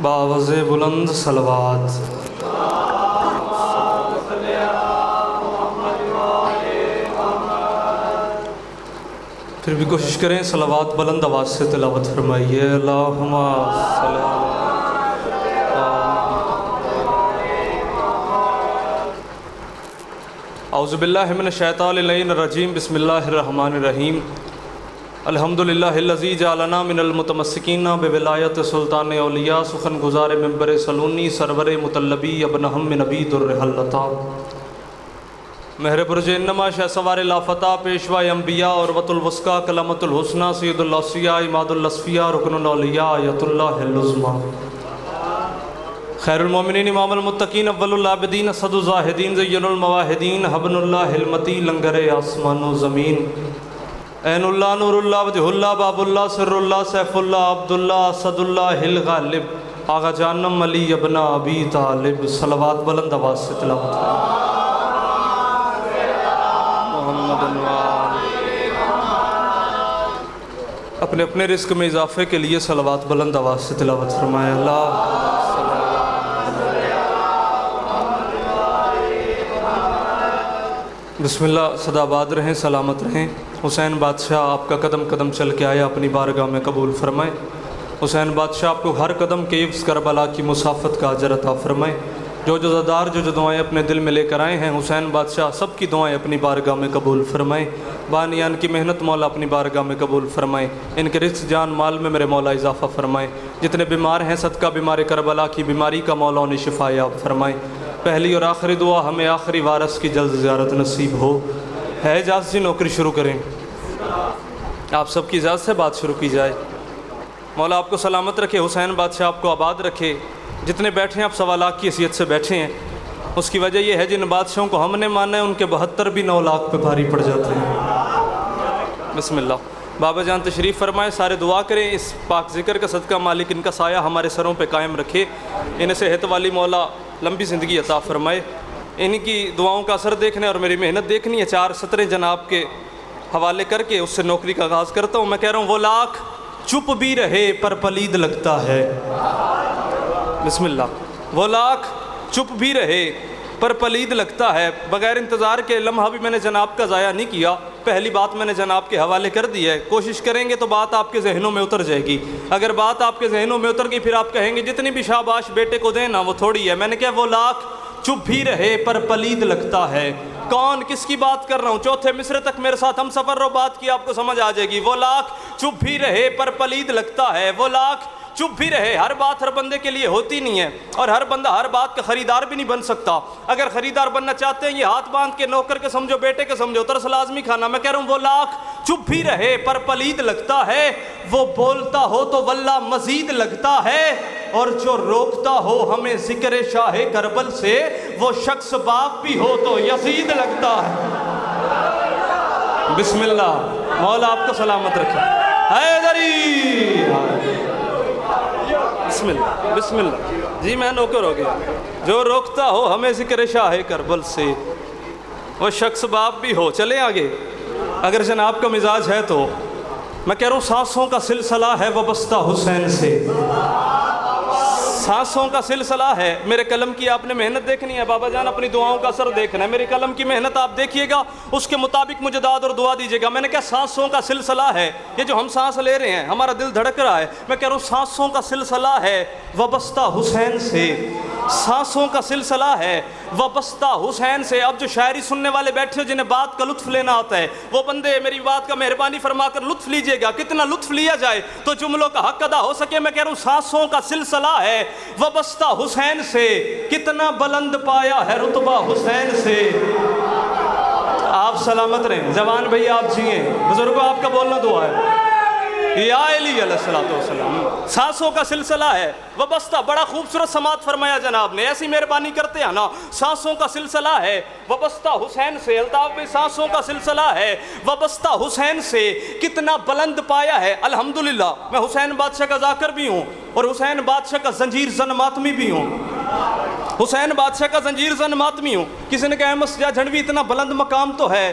باوز بلند صلوات۔ پھر بھی کوشش کریں صلوات بلند آواز سے تلاوت فرمائیے۔ اللہم صلی اللہ۔ اعوذ باللہ من الشیطان الرجیم، بسم اللہ الرحمن الرحیم۔ الحمدللہ الذی جعلنا من المتمسکین بولایت سلطان اولیاء، سخن گزار منبر سلونی، سرور مطلبی ابنہم نبی در حلتا، مہر برج انما شہ سوار لافتہ، پیشوا انبیاء اور وط الوسقہ، کلمت الحسنہ، سید الاصفیاء، اماد الاصفیاء، رکن الاولیاء، آیت اللہ العظمیٰ، خیر المومنین، امام المتقین، اول العابدین، اسد الزاہدین، زین المواحدین، حبن اللہ المتی، لنگر آسمان و زمین، عین اللہ، نور اللہ، وجہ اللہ، باب اللہ، سر اللہ، سیف اللہ، عبداللہ، اسد اللہ الغالب، آغا جانم علی ابن ابی طالب۔ صلوات بلند آواز سے تلاوت محمد اپنے اپنے رزق میں اضافے کے لیے صلوات بلند آواز سے تلاوت فرمائے۔ اللہ بسم اللہ، صدا آباد رہیں، سلامت رہیں۔ حسین بادشاہ آپ کا قدم قدم چل کے آیا، اپنی بارگاہ میں قبول فرمائیں۔ حسین بادشاہ آپ کو ہر قدم کے عوض کربلا کی مسافت کا اجر عطا فرمائیں۔ جو زادار جو دعائیں اپنے دل میں لے کر آئے ہیں، حسین بادشاہ سب کی دعائیں اپنی بارگاہ میں قبول فرمائیں۔ بانیان کی محنت مولا اپنی بارگاہ میں قبول فرمائیں۔ ان کے رزق جان مال میں میرے مولا اضافہ فرمائیں۔ جتنے بیمار ہیں صدقہ بیمار کربلا کی بیماری کا مولا انہیں شفا یاب فرمائیں۔ پہلی اور آخری دعا، ہمیں آخری وارث کی جلد زیارت نصیب ہو۔ ہے اجازت جی، نوکری شروع کریں۔ آپ سب کی اجازت سے بات شروع کی جائے۔ مولا آپ کو سلامت رکھے، حسین بادشاہ آپ کو آباد رکھے۔ جتنے بیٹھے ہیں آپ سوا لاکھ کی حیثیت سے بیٹھے ہیں، اس کی وجہ یہ ہے جن بادشاہوں کو ہم نے مانا ہے ان کے 72 بھی 9 لاکھ پہ بھاری پڑ جاتے ہیں۔ بسم اللہ۔ بابا جان تشریف فرمائے، سارے دعا کریں اس پاک ذکر کا صدقہ مالک ان کا سایہ ہمارے سروں پہ قائم رکھے، انہیں صحت والی مولا لمبی زندگی عطا فرمائے۔ ان کی دعاؤں کا اثر دیکھنا ہے اور میری محنت دیکھنی ہے۔ 4 سطریں جناب کے حوالے کر کے اس سے نوکری کا آغاز کرتا ہوں۔ میں کہہ رہا ہوں، وہ لاکھ چپ بھی رہے پر پلید لگتا ہے۔ بسم اللہ۔ وہ لاکھ چپ بھی رہے پر پلید لگتا ہے۔ بغیر انتظار کے لمحہ بھی میں نے جناب کا ضائع نہیں کیا۔ پہلی بات میں نے جناب کے حوالے کر دی ہے، کوشش کریں گے تو بات آپ کے ذہنوں میں اتر جائے گی۔ اگر بات آپ کے ذہنوں میں اتر گئی پھر آپ کہیں گے جتنی بھی شاباش بیٹے کو دیں نا وہ تھوڑی ہے۔ میں نے کہا وہ لاکھ چپ بھی رہے پر پلید لگتا ہے۔ کون کس کی بات کر رہا ہوں؟ چوتھے مصرے تک میرے ساتھ ہم سفر رو بات کی، آپ کو سمجھ آ جائے گی۔ وہ لاکھ چپ بھی رہے پر پلید لگتا ہے۔ وہ لاکھ چپ بھی رہے، ہر بات ہر بندے کے لیے ہوتی نہیں ہے، اور ہر بندہ ہر بات کا خریدار بھی نہیں بن سکتا۔ اگر خریدار بننا چاہتے ہیں، یہ ہاتھ باندھ کے نوکر کے سمجھو، بیٹے کے سمجھو، ترس لازمی کھانا۔ میں کہہ رہا ہوں وہ لاکھ چپ بھی رہے پر پلید لگتا ہے۔ وہ بولتا ہو تو واللہ مزید لگتا ہے، اور جو روکتا ہو ہمیں ذکر شاہ کربل سے، وہ شخص باپ بھی ہو تو یزید لگتا ہے۔ بسم اللہ۔ مولا آپ کو سلامت رکھے۔ حیدری، بسم اللہ بسم اللہ۔ جی میں نوکر ہو گیا۔ جو روکتا ہو ہمیں ذکر شاہ کربل سے، وہ شخص باپ بھی ہو۔ چلیں آگے۔ اگر جناب کا مزاج ہے تو میں کہہ رہا ہوں سانسوں کا سلسلہ ہے وابستہ حسین سے۔ سانسوں کا سلسلہ ہے۔ میرے قلم کی آپ نے محنت دیکھنی ہے بابا جان، اپنی دعاؤں کا اثر دیکھنا ہے۔ میری قلم کی محنت آپ دیکھیے گا، اس کے مطابق مجھے داد اور دعا دیجیے گا۔ میں نے کہا سانسوں کا سلسلہ ہے، یہ جو ہم سانس لے رہے ہیں ہمارا دل دھڑک رہا ہے، میں کہہ رہا ہوں سانسوں کا سلسلہ ہے وابستہ حسین سے۔ سانسوں کا سلسلہ ہے وابستہ حسین سے۔ اب جو شاعری سننے والے بیٹھے ہو جنہیں بات کا لطف لینا آتا ہے، وہ بندے میری بات کا مہربانی فرما کر لطف لیجئے گا۔ کتنا لطف لیا جائے تو جملوں کا حق ادا ہو سکے۔ میں کہہ رہا ہوں سانسوں کا سلسلہ ہے وابستہ حسین سے، کتنا بلند پایا ہے رتبہ حسین سے۔ آپ سلامت رہیں، جوان بھائی آپ جئیں، بزرگوں آپ کا بولنا دعا ہے۔ یا علی علیہ السلام۔ سانسوں کا سلسلہ ہے وابستہ، بڑا خوبصورت سماعت فرمایا جناب نے، ایسی مہربانی کرتے ہیں نا۔ سانسوں کا سلسلہ ہے وابستہ حسین سے، الطاف میں سانسوں کا سلسلہ ہے وابستہ حسین سے، کتنا بلند پایا ہے۔ الحمدللہ میں حسین بادشاہ کا ذاکر بھی ہوں اور حسین بادشاہ کا زنجیر زن ماتمی بھی ہوں۔ حسین بادشاہ کا زنجیر زن ماتمی ہوں۔ کسی نے کہا احمد شاہ جھنڈوی اتنا بلند مقام تو ہے،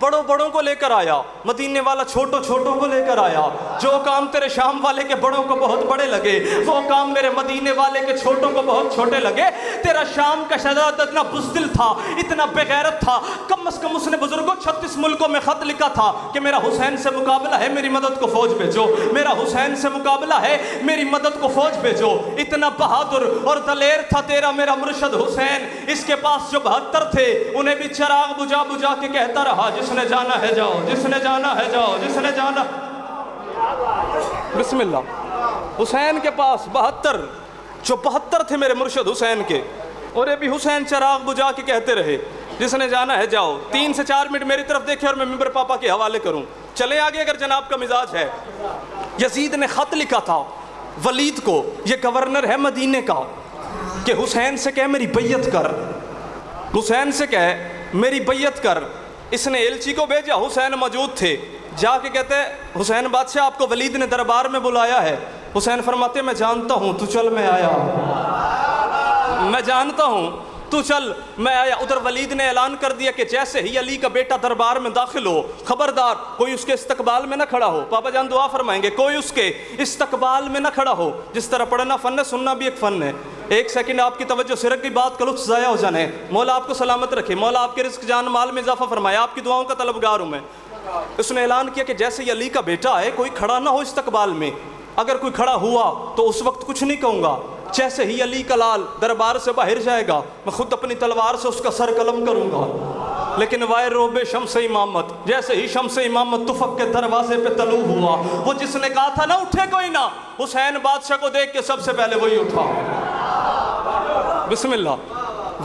بڑوں بڑوں کو لے کر آیا، مدینے والا چھوٹوں چھوٹوں کو لے کر آیا۔ جو کام تیرے شام والے کے بڑوں کو بہت بڑے لگے، وہ کام میرے مدینے والے کے چھوٹوں کو بہت چھوٹے لگے۔ تیرا شام کا شہزادہ اتنا بزدل تھا، اتنا بغیرت تھا، کم از کم اس نے بزرگوں 36 ملکوں میں خط لکھا تھا کہ میرا حسین سے مقابلہ ہے، میری مدد کو فوج بھیجو، میرا حسین سے مقابلہ ہے، میری مدد کو فوج بھیجو۔ اتنا بہادر اور دلیر تھا تیرا میرا مرشد حسین، اس کے پاس جو 72 تھے انہیں بھی چراغ بجھا بجھا کے کہتا رہا، جس نے جانا ہے جاؤ، جس نے جانا ہے جاؤ، جس نے جانا۔ بسم اللہ۔ حسین کے پاس 72 جو 72 تھے میرے مرشد حسین کے، اور یہ بھی حسین چراغ بجھا کے کہتے رہے جس نے جانا ہے جاؤ۔ 3 سے 4 منٹ میری طرف دیکھے اور میں ممبر پاپا کے حوالے کروں۔ چلے آگے اگر جناب کا مزاج ہے۔ یزید نے خط لکھا تھا ولید کو، یہ گورنر ہے مدینے کا، کہ حسین سے کہے میری بیعت کر، حسین سے کہے میری بیعت کر۔ اس نے ایلچی کو بھیجا، حسین موجود تھے، جا کے کہتے حسین بادشاہ آپ کو ولید نے دربار میں بلایا ہے۔ حسین فرماتے میں جانتا ہوں، تو چل میں آیا، میں جانتا ہوں، تو چل میں آیا۔ ادھر ولید نے اعلان کر دیا کہ جیسے ہی علی کا بیٹا دربار میں داخل ہو، خبردار کوئی اس کے استقبال میں نہ کھڑا ہو۔ پاپا جان دعا فرمائیں گے، کوئی اس کے استقبال میں نہ کھڑا ہو۔ جس طرح پڑھنا فن ہے، سننا بھی ایک فن ہے۔ ایک سیکنڈ آپ کی توجہ سرک کی بات کا لطف ضائع ہو جانے۔ مولا آپ کو سلامت رکھے، مولا آپ کے رزق جان مال میں اضافہ فرمائے، آپ کی دعاؤں کا طلبگار ہوں میں۔ اس نے اعلان کیا کہ جیسے ہی علی کا بیٹا آئے کوئی کھڑا نہ ہو استقبال میں، اگر کوئی کھڑا ہوا تو اس وقت کچھ نہیں کہوں گا۔ جیسے ہی علی کا لال دربار سے باہر جائے گا میں خود اپنی تلوار سے اس کا سر قلم کروں گا۔ لیکن وائر روب شمس امامت، جیسے ہی شمس امامت تفق کے دروازے پہ طلوع ہوا، وہ جس نے کہا تھا نہ اٹھے کوئی نہ، حسین بادشاہ کو دیکھ کے سب سے پہلے وہی اٹھا۔ بسم اللہ۔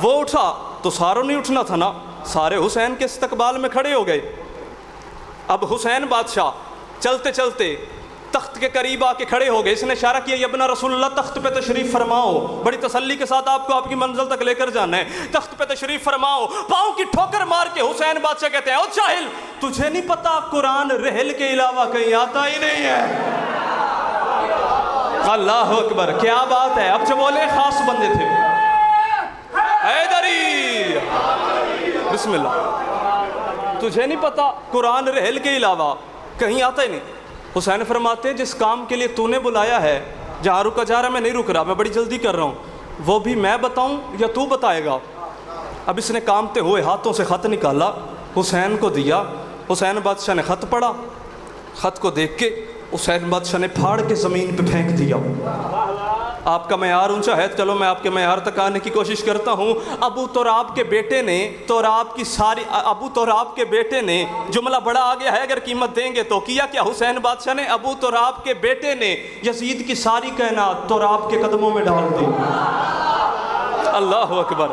وہ اٹھا تو ساروں نہیں اٹھنا تھا نا، سارے حسین کے استقبال میں کھڑے ہو گئے۔ اب حسین بادشاہ چلتے چلتے تخت کے قریب آ کے کھڑے ہو گئے۔ اس نے اشارہ کیا یبنا رسول اللہ تخت پہ تشریف فرماؤ، بڑی تسلی کے ساتھ آپ کو آپ کی منزل تک لے کر جانا ہے، تخت پہ تشریف فرماؤ۔ پاؤں کی ٹھوکر مار کے حسین بادشاہ کہتے ہیں او جاہل، تجھے نہیں پتا قرآن رحل کے علاوہ کہیں آتا ہی نہیں ہے۔ اللہ اکبر، کیا بات ہے۔ اب جو بولے خاص بندے تھے، حیدری، بسم اللہ، تجھے نہیں پتا قرآن رحل کے علاوہ کہیں آتا ہی نہیں۔ حسین فرماتے جس کام کے لیے تو نے بلایا ہے، جہاں رکا جا رہا میں نہیں رک رہا، میں بڑی جلدی کر رہا ہوں، وہ بھی میں بتاؤں یا تو بتائے گا؟ اب اس نے کامتے ہوئے ہاتھوں سے خط نکالا، حسین کو دیا۔ حسین بادشاہ نے خط پڑھا، خط کو دیکھ کے حسین بادشاہ نے پھاڑ کے زمین پہ پھینک دیا۔ آپ کا معیار اونچا ہے، چلو میں آپ کے معیار تک آنے کی کوشش کرتا ہوں۔ ابو تراب کے بیٹے نے ابو تراب کے بیٹے نے، جملہ بڑا آ گیا ہے اگر قیمت دیں گے تو، کیا کیا حسین بادشاہ نے؟ ابو تراب کے بیٹے نے یزید کی ساری کائنات تراب کے قدموں میں ڈال دی۔ اللہ اکبر،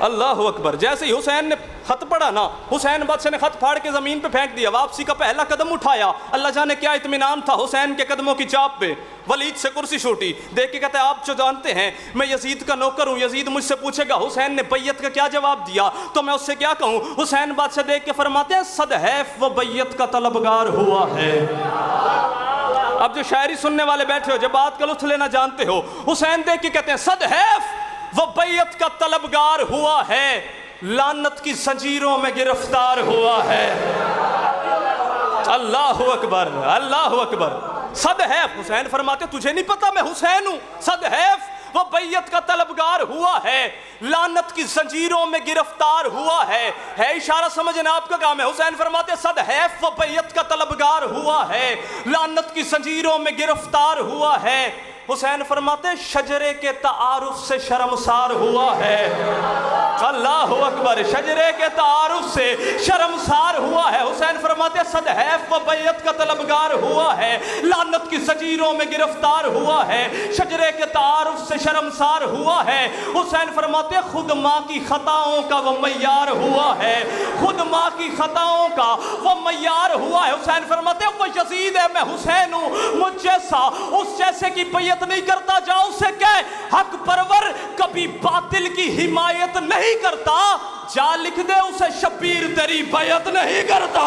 اللہ اکبر۔ جیسے ہی حسین نے خط پڑھا نا، حسین بادشاہ نے خط پھاڑ کے زمین پہ پھینک دیا، واپسی کا پہلا قدم اٹھایا۔ اللہ جانے کیا اطمینان تھا حسین کے قدموں کی چاپ پہ۔ ولید سے کرسی چھوٹی، دیکھ کے کہتے ہیں آپ جو جانتے ہیں میں یزید کا نوکر ہوں، یزید مجھ سے پوچھے گا حسین نے بیعت کا کیا جواب دیا تو میں اس سے کیا کہوں؟ حسین بادشاہ دیکھ کے فرماتے ہیں صد حیف وہ بیعت کا طلبگار ہوا ہے۔ اب جو شاعری سننے والے بیٹھے ہو، جب بات کا لطف لینا جانتے ہو، حسین دیکھ کے کہتے ہیں صد حیف وہ بیعت کا طلبگار ہوا ہے، لعنت کی زنجیروں میں گرفتار ہوا ہے۔ اللہ اکبر، اللہ اکبر۔ صد حیف، حسین فرماتے تجھے نہیں پتا میں حسین ہوں؟ صد حیف وہ بیعت کا طلبگار ہوا ہے، لعنت کی زنجیروں میں گرفتار ہوا ہے۔ اشارہ سمجھنا آپ کا کام ہے۔ حسین فرماتے صد حیف وہ بیعت کا طلبگار ہوا ہے، لعنت کی زنجیروں میں گرفتار ہوا ہے۔ حسین فرماتے شجرے کے تعارف سے شرمسار ہوا ہے۔ اللہ اکبر، شجرے کے تعارف سے شرمسار ہوا ہے۔ حسین فرماتے صد حیف و بیعت کا طلبگار ہوا ہے، لعنت کی زنجیروں میں گرفتار ہوا ہے، شجرے کے تعارف سے شرمسار ہوا ہے۔ حسین فرماتے خود ماں کی خطاؤں کا وہ معیار ہوا ہے، خود ماں کی خطاؤں کا وہ معیار ہوا ہے۔ حسین فرماتے وہ یزید ہے، میں حسین ہوں، مجھ جیسا اس جیسے کی بیعت نہیں کرتا، جاؤ اسے کہہ حق پرور کبھی باطل کی حمایت نہیں کرتا، جا لکھ دے اسے شبیر تیری بیعت نہیں کرتا۔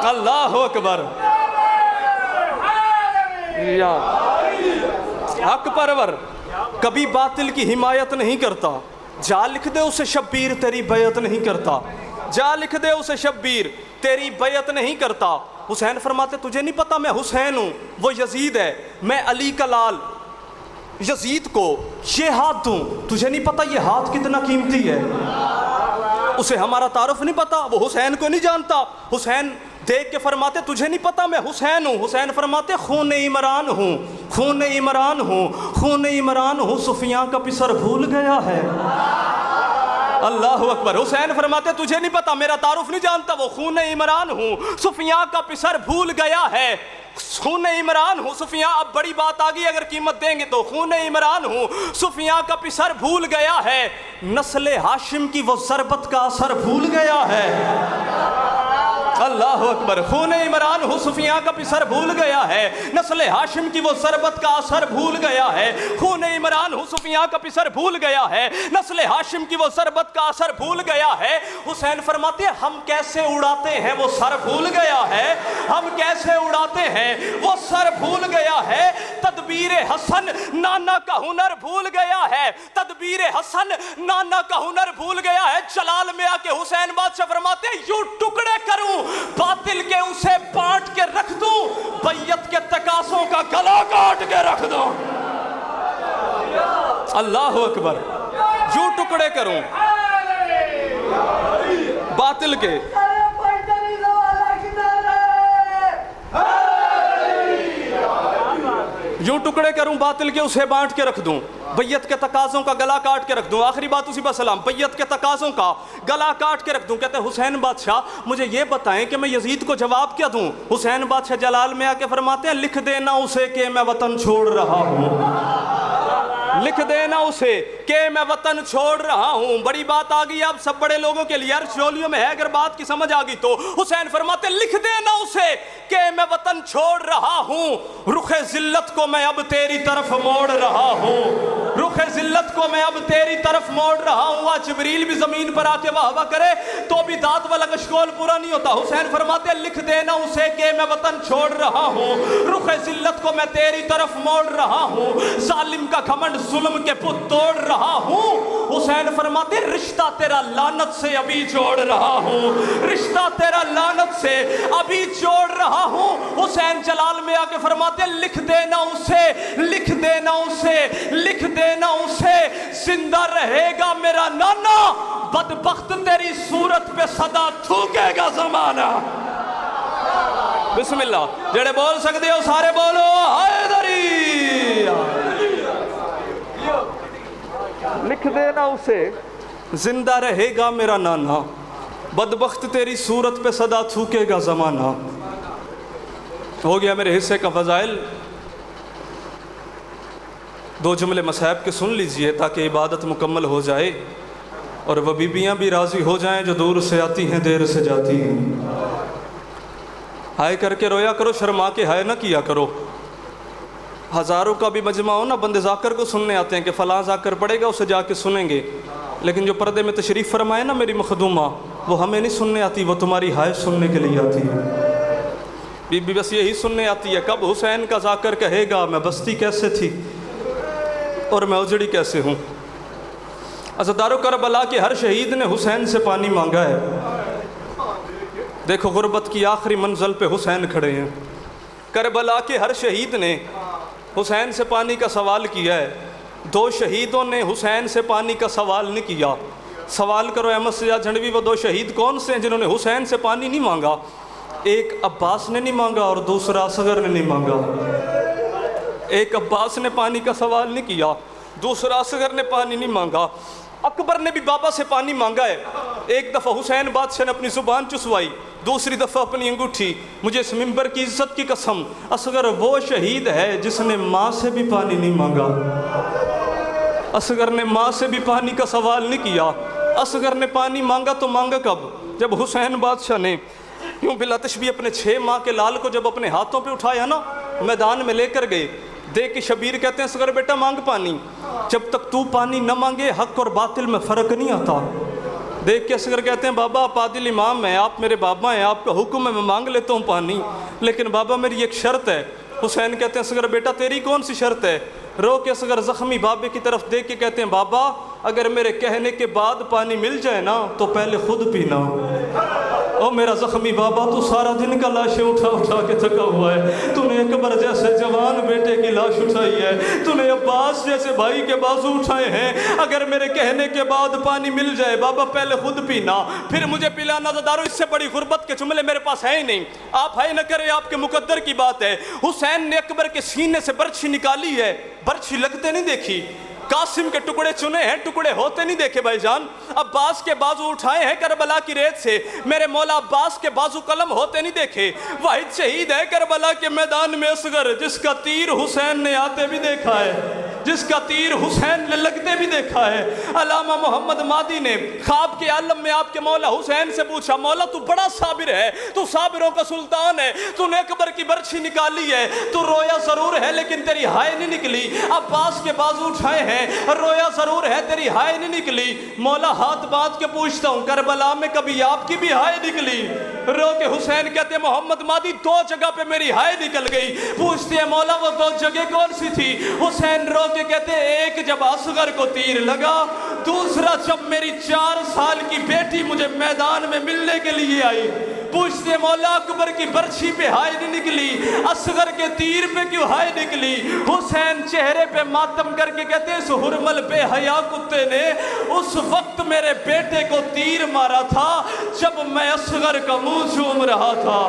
اللہ اکبر، یا حق پرور کبھی باطل کی حمایت نہیں کرتا، جا لکھ دے اسے شبیر تیری بیعت نہیں کرتا۔ جا لکھ دے اسے شبیر تیری بیعت نہیں کرتا۔ حسین فرماتے تجھے نہیں پتا میں حسین ہوں، وہ یزید ہے، میں علی کا لال یزید کو یہ ہاتھ دوں، تجھے نہیں پتا یہ ہاتھ کتنا قیمتی ہے۔ اسے ہمارا تعارف نہیں پتا، وہ حسین کو نہیں جانتا۔ حسین دیکھ کے فرماتے تجھے نہیں پتا میں حسین ہوں۔ حسین فرماتے خون عمران ہوں، خون عمران ہوں، خون عمران ہوں، سفیاں کا پسر بھول گیا ہے۔ اللہ اکبر۔ حسین فرماتے تجھے نہیں پتا میرا تعارف نہیں جانتا، وہ خون عمران ہوں، سفیاں کا پسر بھول گیا ہے۔ خون عمران ہوں سفیاں، اب بڑی بات آگئی اگر قیمت دیں گے تو، خون عمران ہوں سفیاں کا پسر بھول گیا ہے، نسل ہاشم کی وہ ضربت کا اثر بھول گیا ہے۔ اللہ اکبر۔ خون عمران ہوں سفیاں کا پسر بھول گیا ہے، نسل ہاشم کی وہ ضربت کا اثر بھول گیا ہے۔ خون عمران ہوں سفیاں کا پسر بھول گیا ہے، نسل ہاشم کی وہ ضربت کا اثر بھول گیا ہے۔ حسین فرماتے ہم کیسے اڑاتے ہیں وہ سر بھول گیا ہے، ہم کیسے اڑاتے ہیں وہ سر بھول گیا ہے۔ تدبیر حسن نانا کا ہنر بھول گیا ہے، تدبیر حسن نانا کا ہنر بھول گیا ہے۔ جلال میں آ کے حسین بادشاہ فرماتے یوں ٹکڑے کروں باطل کے اسے بانٹ کے رکھ دوں، بیعت کے تقاضوں کا گلا کاٹ کے رکھ دوں۔ اللہ اکبر۔ یوں ٹکڑے کروں باطل کے، یوں ٹکڑے کروں باطل کے اسے بانٹ کے رکھ دوں، بیعت کے تقاضوں کا گلا کاٹ کے رکھ دوں۔ آخری بات اسی پر سلام، بیعت کے تقاضوں کا گلا کاٹ کے رکھ دوں۔ کہتے ہیں حسین بادشاہ مجھے یہ بتائیں کہ میں یزید کو جواب کیا دوں؟ حسین بادشاہ جلال میں آ کے فرماتے ہیں لکھ دینا اسے کہ میں وطن چھوڑ رہا ہوں، لکھ دینا اسے کہ میں وطن چھوڑ رہا ہوں۔ بڑی بات آ گئی اب سب بڑے لوگوں کے لیے، عرش جولیوں میں ہے اگر بات کی سمجھ آ گئی تو۔ حسین فرماتے لکھ دینا اسے کہ میں وطن چھوڑ رہا ہوں، رخ ذلت کو میں اب تیری طرف موڑ رہا ہوں، رخ ذلت کو میں اب تیری طرف موڑ رہا ہوں۔ آج جبریل بھی زمین پر آ کے واہ واہ کرے تو بھی دانت والا کشکول پورا نہیں ہوتا۔ حسین فرماتے لکھ دینا اسے کہ میں وطن چھوڑ رہا ہوں، رخ ذلت کو میں تیری طرف موڑ رہا ہوں، ظالم کا گھمنڈ ظلم کے پت توڑ رہا ہوں۔ حسین فرماتے رشتہ تیرا لعنت سے ابھی جوڑ رہا ہوں، رشتہ تیرا لعنت سے ابھی جوڑ رہا ہوں۔ حسین جلال میں آ کے فرماتے لکھ دینا اسے، لکھ دینا اسے، لکھ دینا اسے، زندہ رہے گا میرا نانا، بدبخت تیری صورت پہ صدا تھوکے گا زمانہ۔ بسم اللہ، جڑے بول سکتے ہو سارے بولو حیدری۔ لکھ دینا اسے زندہ رہے گا میرا نانا، بدبخت تیری صورت پہ صدا تھوکے گا زمانہ۔ ہو گیا میرے حصے کا فضائل، دو جملے مصاحب کے سن لیجئے تاکہ عبادت مکمل ہو جائے اور وہ بیویاں بھی راضی ہو جائیں جو دور سے آتی ہیں دیر سے جاتی ہیں۔ ہائے کر کے رویا کرو، شرما کے ہائے نہ کیا کرو۔ ہزاروں کا بھی مجمع ہو نا، بندے ذاکر کو سننے آتے ہیں کہ فلاں ذاکر پڑے گا اسے جا کے سنیں گے، لیکن جو پردے میں تشریف فرمائے نا میری مخدومہ، وہ ہمیں نہیں سننے آتی، وہ تمہاری ہائے سننے کے لیے آتی ہے۔ بی بی بس یہی سننے آتی ہے کب حسین کا ذاکر کہے گا میں بستی کیسے تھی اور میں اجڑی کیسے ہوں۔ عزادارو کربلا کے ہر شہید نے حسین سے پانی مانگا ہے۔ دیکھو غربت کی آخری منزل پہ حسین کھڑے ہیں، کربلا کے ہر شہید نے حسین سے پانی کا سوال کیا ہے، دو شہیدوں نے حسین سے پانی کا سوال نہیں کیا۔ سوال کرو احمد سجاد جھنڈوی وہ دو شہید کون سے ہیں جنہوں نے حسین سے پانی نہیں مانگا؟ ایک عباس نے نہیں مانگا اور دوسرا اصغر نے نہیں مانگا۔ ایک عباس نے پانی کا سوال نہیں کیا، دوسرا اصغر نے پانی نہیں مانگا۔ اکبر نے بھی بابا سے پانی مانگا ہے، ایک دفعہ حسین بادشاہ نے اپنی زبان چسوائی، دوسری دفعہ اپنی انگوٹھی۔ مجھے اس منبر کی عزت کی قسم، اصغر وہ شہید ہے جس نے ماں سے بھی پانی نہیں مانگا۔ اصغر نے ماں سے بھی پانی کا سوال نہیں کیا۔ اصغر نے پانی مانگا تو مانگا کب؟ جب حسین بادشاہ نے یوں بلا تشبیہ اپنے 6 ماہ کے لال کو جب اپنے ہاتھوں پہ اٹھایا نا، میدان میں لے کر گئے، دیکھ کے شبیر کہتے ہیں اصغر بیٹا مانگ پانی، جب تک تو پانی نہ مانگے حق اور باطل میں فرق نہیں آتا۔ دیکھ کے اصغر کہتے ہیں بابا آپ عادل امام ہیں، آپ میرے بابا ہیں، آپ کا حکم ہے میں مانگ لیتا ہوں پانی، لیکن بابا میری ایک شرط ہے۔ حسین کہتے ہیں اصغر بیٹا تیری کون سی شرط ہے؟ رو کے اصغر زخمی بابے کی طرف دیکھ کے کہتے ہیں بابا اگر میرے کہنے کے بعد پانی مل جائے نا تو پہلے خود پینا۔ او میرا زخمی بابا، تو سارا دن کا لاشیں اٹھا اٹھا کے تھکا ہوا ہے، تو نے اکبر جیسے جوان بیٹے کی لاش اٹھائی ہے، تو نے عباس جیسے بھائی کے بازو اٹھائے ہیں، اگر میرے کہنے کے بعد پانی مل جائے بابا پہلے خود پینا پھر مجھے پلانا۔ زدارو اس سے بڑی غربت کے جملے میرے پاس ہیں ہی نہیں، آپ ہے نہ کرے، آپ کے مقدر کی بات ہے۔ حسین نے اکبر کے سینے سے برچھی نکالی ہے، برچھی لگتے نہیں دیکھی، قاسم کے ٹکڑے چنے ہیں، ٹکڑے ہوتے نہیں دیکھے بھائی جان، عباس کے بازو اٹھائے ہیں کربلا کی ریت سے، میرے مولا عباس کے بازو قلم ہوتے نہیں دیکھے۔ واحد شہید ہے کربلا کے میدان میں اصغر، جس کا تیر حسین نے آتے بھی دیکھا ہے، جس کا تیر حسین نے لگتے بھی دیکھا ہے۔ علامہ محمد مادی نے خواب کے عالم میں آپ کے مولا حسین سے پوچھا، مولا تو بڑا صابر ہے، تو صابروں کا سلطان ہے، تو نے اکبر کی برچھی نکالی ہے، تو رویا ضرور ہے لیکن تیری ہائے نہیں نکلی۔ عباس کے بازو اٹھائے ہیں، رویا ضرور ہے تیری ہائے نہیں نکلی۔ مولا ہاتھ باندھ کے پوچھتا ہوں، کربلا میں کبھی آپ کی بھی ہائے نکلی؟ رو کے حسین کہتے ہیں، محمد مادی دو جگہ پہ میری ہائے نکل گئی۔ پوچھتے ہیں مولا وہ دو جگہ کون سی تھی؟ حسین رو کے کہتے ہیں، ایک جب اصغر کو تیر لگا، دوسرا جب میری 4 سال کی بیٹی مجھے میدان میں ملنے کے لیے آئی۔ پوچھتے ہیں مولا اکبر کی برچھی پہ ہائے نہیں نکلی، اصغر کے تیر پہ کیوں ہائے نکلی؟ حسین چہرے پہ ماتم کر کے کہتے ہیں، اس حرمل بے حیا کتے نے اس وقت میرے بیٹے کو تیر مارا تھا جب میں اصغر کا منہ چوم رہا تھا۔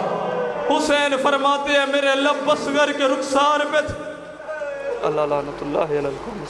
حسین فرماتے ہیں، میرے لب اصغر کے رخسار پہ تھے۔ اللہ لعنت اللہ علی القوم۔